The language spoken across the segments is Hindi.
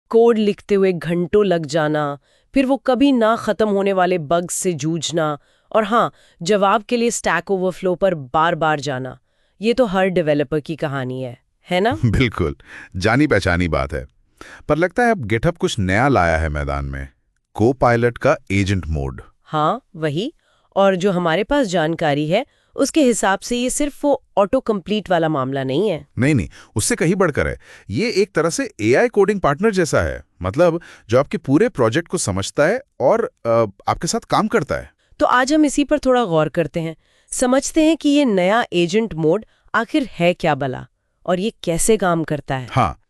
कोड लिखते हुए घंटों लग जाना, फिर वो कभी ना खत्म होने वाले बग्स से जूझना, और हाँ, जवाब के लिए स्टैक ओवरफ्लो पर बार बार जाना। ये तो हर डेवलपर की कहानी है ना? बिल्कुल, जानी पहचानी बात है। पर लगता है अब गिटहब कुछ नया लाया है मैदान में, को पायलट का एजेंट मोड। हाँ, वही। और जो हमारे पास जानकारी है उसके हिसाब से ये सिर्फ वो ऑटो कंप्लीट वाला मामला नहीं है। नहीं नहीं, उससे कहीं बढ़कर है। ये एक तरह से एआई कोडिंग पार्टनर जैसा है, मतलब जो आपके पूरे प्रोजेक्ट को समझता है और आपके साथ काम करता है। तो आज हम इसी पर थोड़ा गौर करते हैं, समझते हैं कि ये नया एजेंट मोड आखिर है क्या भला, और ये कैसे काम करता है। हाँ।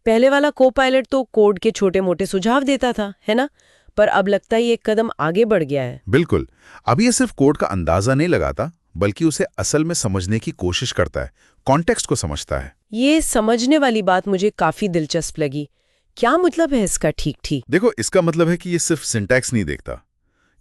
पहले वाला को पायलट तो कोड के छोटे मोटे सुझाव देता था, है ना? पर अब लगता है ये एक कदम आगे बढ़ गया है। बिल्कुल। अब ये सिर्फ कोड का अंदाजा नहीं लगाता, बल्कि उसे असल में समझने की कोशिश करता है, कॉन्टेक्स्ट को समझता है। ये समझने वाली बात मुझे काफी दिलचस्प लगी। क्या मतलब है इसका ठीक ठीक? देखो, इसका मतलब है कि ये सिर्फ सिंटैक्स नहीं देखता,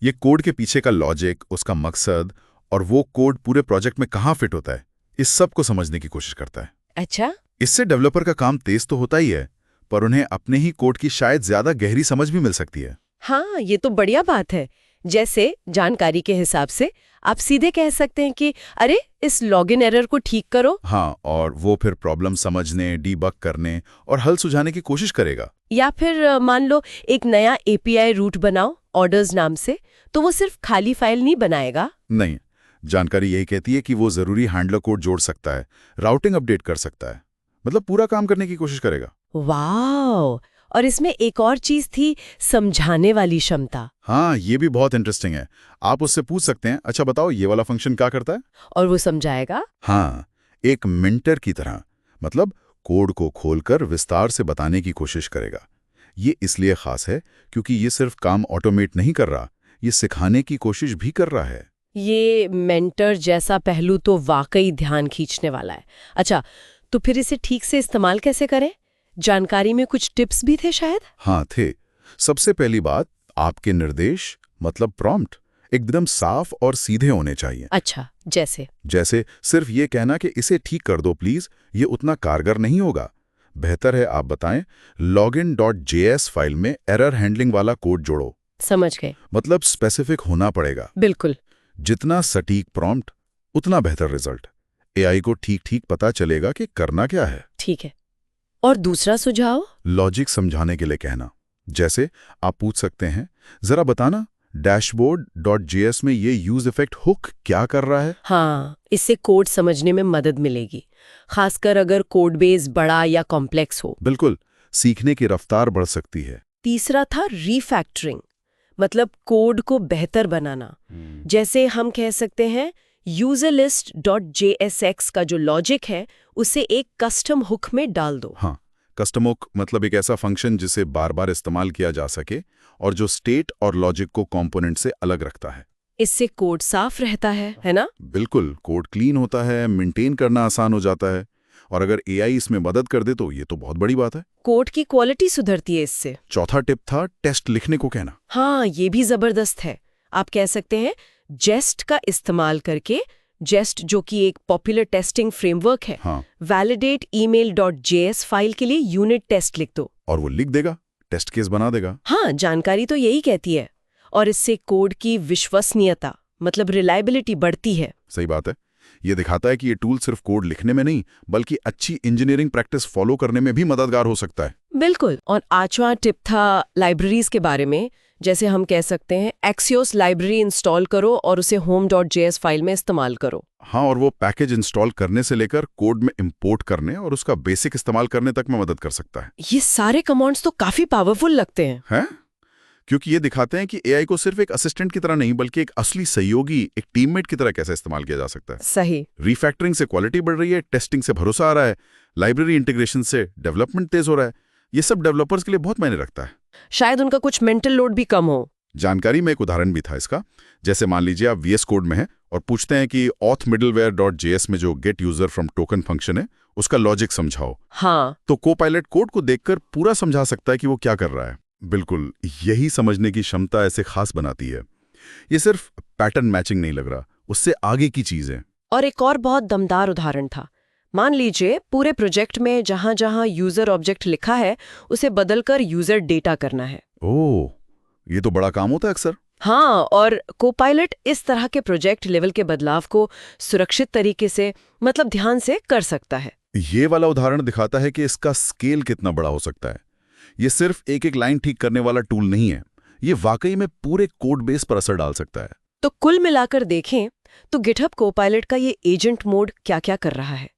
ये कोड के पीछे का लॉजिक, उसका मकसद और वो कोड पूरे प्रोजेक्ट में कहाँ फिट होता है, इस सब को समझने की कोशिश करता है। अच्छा। इससे डेवलपर का काम तेज तो होता ही है, पर उन्हें अपने ही कोड की शायद ज्यादा गहरी समझ भी मिल सकती है। हाँ, ये तो बढ़िया बात है। जैसे जानकारी के हिसाब से आप सीधे कह सकते हैं कि अरे इस लॉगिन एरर को ठीक करो। हाँ, और वो फिर प्रॉब्लम समझने, डीबग करने और हल सुझाने की कोशिश करेगा। या फिर मान लो एक नया एपीआई रूट बनाओ ऑर्डर्स नाम से, तो वो सिर्फ खाली फाइल नहीं बनाएगा। नहीं, जानकारी यही कहती है कि वो जरूरी हैंडलर कोड जोड़ सकता है, राउटिंग अपडेट कर सकता है, मतलब पूरा काम करने की कोशिश करेगा। वाह! और इसमें एक और चीज थी, समझाने वाली क्षमता। हाँ, ये भी बहुत इंटरेस्टिंग है। आप उससे पूछ सकते हैं, अच्छा बताओ ये वाला फंक्शन क्या करता है, और वो समझाएगा। हाँ, एक मिंटर की तरह, मतलब कोड को खोलकर विस्तार से बताने की कोशिश करेगा। ये इसलिए खास है क्योंकि ये सिर्फ काम ऑटोमेट नहीं कर रहा, ये सिखाने की कोशिश भी कर रहा है। ये मेंटर जैसा पहलू तो वाकई ध्यान खींचने वाला है। अच्छा, तो फिर इसे ठीक से इस्तेमाल कैसे करें? जानकारी में कुछ टिप्स भी थे शायद? हाँ थे। सबसे पहली बात, आपके निर्देश मतलब प्रॉम्प्ट एकदम साफ और सीधे होने चाहिए। अच्छा, जैसे सिर्फ ये कहना कि इसे ठीक कर दो प्लीज, ये उतना कारगर नहीं होगा। बेहतर है आप बताएं, login.js फाइल में एरर हैंडलिंग वाला कोड जोड़ो। समझ गए। मतलब स्पेसिफिक होना पड़ेगा। बिल्कुल। जितना सटीक प्रॉम्प्ट, उतना बेहतर रिजल्ट। एआई को ठीक ठीक पता चलेगा कि करना क्या है। ठीक है। और दूसरा सुझाव? लॉजिक समझाने के लिए कहना। जैसे आप पूछ सकते हैं, जरा बताना dashboard.js में ये यूज इफेक्ट हुक क्या कर रहा है। हाँ, इससे कोड समझने में मदद मिलेगी, खासकर अगर कोड बेस बड़ा या कॉम्प्लेक्स हो। बिल्कुल, सीखने की रफ्तार बढ़ सकती है। तीसरा था रीफैक्टरिंग, मतलब कोड को बेहतर बनाना। जैसे हम कह सकते हैं userlist.jsx का जो लॉजिक है उसे एक कस्टम हुक में डाल दो। हाँ, कस्टम हुक मतलब एक ऐसा फंक्शन जिसे बार बार इस्तेमाल किया जा सके और जो स्टेट और लॉजिक को कंपोनेंट से अलग रखता है। इससे कोड साफ रहता है ना? बिल्कुल, कोड क्लीन होता है, मेंटेन करना आसान हो जाता है, और अगर एआई इसमें मदद कर दे तो ये तो बहुत बड़ी बात है। कोड की क्वालिटी सुधरती है इससे। चौथा टिप था टेस्ट लिखने को कहना। हाँ, ये भी जबरदस्त है। आप कह सकते हैं जेस्ट का इस्तेमाल करके, जेस्ट जो कि एक पॉपुलर टेस्टिंग फ्रेमवर्क है, हाँ, validate.email.js फाइल के लिए यूनिट टेस्ट लिख दो और वो लिख देगा, टेस्ट केस बना देगा। हाँ, जानकारी तो यही कहती है। और इससे कोड की विश्वसनीयता मतलब रिलायबिलिटी बढ़ती है। सही बात है। ये दिखाता है कि ये टूल सिर्फ कोड लिखने में नहीं, बल्कि अच्छी इंजीनियरिंग प्रैक्टिस फॉलो करने में भी मददगार हो सकता है। बिल्कुल। और 8वां टिप था लाइब्रेरीज के बारे में। जैसे हम कह सकते हैं Axios लाइब्रेरी इंस्टॉल करो और उसे home.js फाइल में इस्तेमाल करो। हाँ, और वो पैकेज इंस्टॉल करने से लेकर कोड में इंपोर्ट करने और उसका बेसिक इस्तेमाल करने तक में मदद कर सकता है। ये सारे कमांड्स तो काफी पावरफुल लगते हैं। क्योंकि ये दिखाते हैं कि एआई को सिर्फ एक असिस्टेंट की तरह नहीं, बल्कि एक असली सहयोगी, एक टीममेट की तरह कैसे इस्तेमाल किया जा सकता है। सही। रीफैक्टरिंग से क्वालिटी बढ़ रही है, टेस्टिंग से भरोसा आ रहा है, लाइब्रेरी इंटीग्रेशन से डेवलपमेंट तेज हो रहा है। ये सब डेवलपर्स के लिए बहुत मायने रखता है। शायद उनका कुछ मेंटल लोड भी कम हो। जानकारी में एक उदाहरण भी था इसका। जैसे मान लीजिए आप VS कोड में हैं और पूछते हैं कि auth-middleware.js में जो get user from token function है उसका लॉजिक समझाओ। हाँ, तो कोपायलट कोड को देखकर पूरा समझा सकता है कि वो क्या कर रहा है। बिल्कुल, यही समझने की क्षमता ऐसे खास बनाती है। ये सिर्फ पैटर्न मैचिंग नहीं लग रहा, उससे आगे की चीज है। और एक और बहुत दमदार उदाहरण था, मान लीजिए पूरे प्रोजेक्ट में जहां जहां यूजर ऑब्जेक्ट लिखा है उसे बदलकर यूजर डेटा करना है। ओह, ये तो बड़ा काम होता है अक्सर। हाँ, और कोपायलट इस तरह के प्रोजेक्ट लेवल के बदलाव को सुरक्षित तरीके से मतलब ध्यान से कर सकता है। ये वाला उदाहरण दिखाता है कि इसका स्केल कितना बड़ा हो सकता है। ये सिर्फ एक एक लाइन ठीक करने वाला टूल नहीं है, ये वाकई में पूरे कोड बेस पर असर डाल सकता है। तो कुल मिलाकर देखें तो गिटहब कोपायलट का ये एजेंट मोड क्या क्या कर रहा है।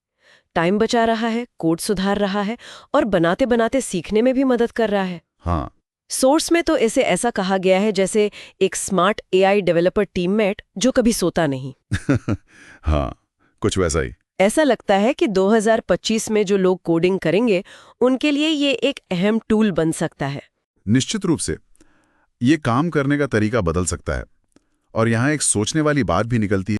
टाइम बचा रहा है, कोड सुधार रहा है और बनाते बनाते सीखने में भी मदद कर रहा है। हाँ। सोर्स में तो इसे ऐसा कहा गया है जैसे एक स्मार्ट एआई डेवलपर टीममेट जो कभी सोता नहीं। हाँ, कुछ वैसा ही। ऐसा लगता है कि 2025 में जो लोग कोडिंग करेंगे उनके लिए ये एक अहम टूल बन सकता है। निश्चित रूप से ये काम करने का तरीका बदल सकता है। और यहाँ एक सोचने वाली बात भी निकलती है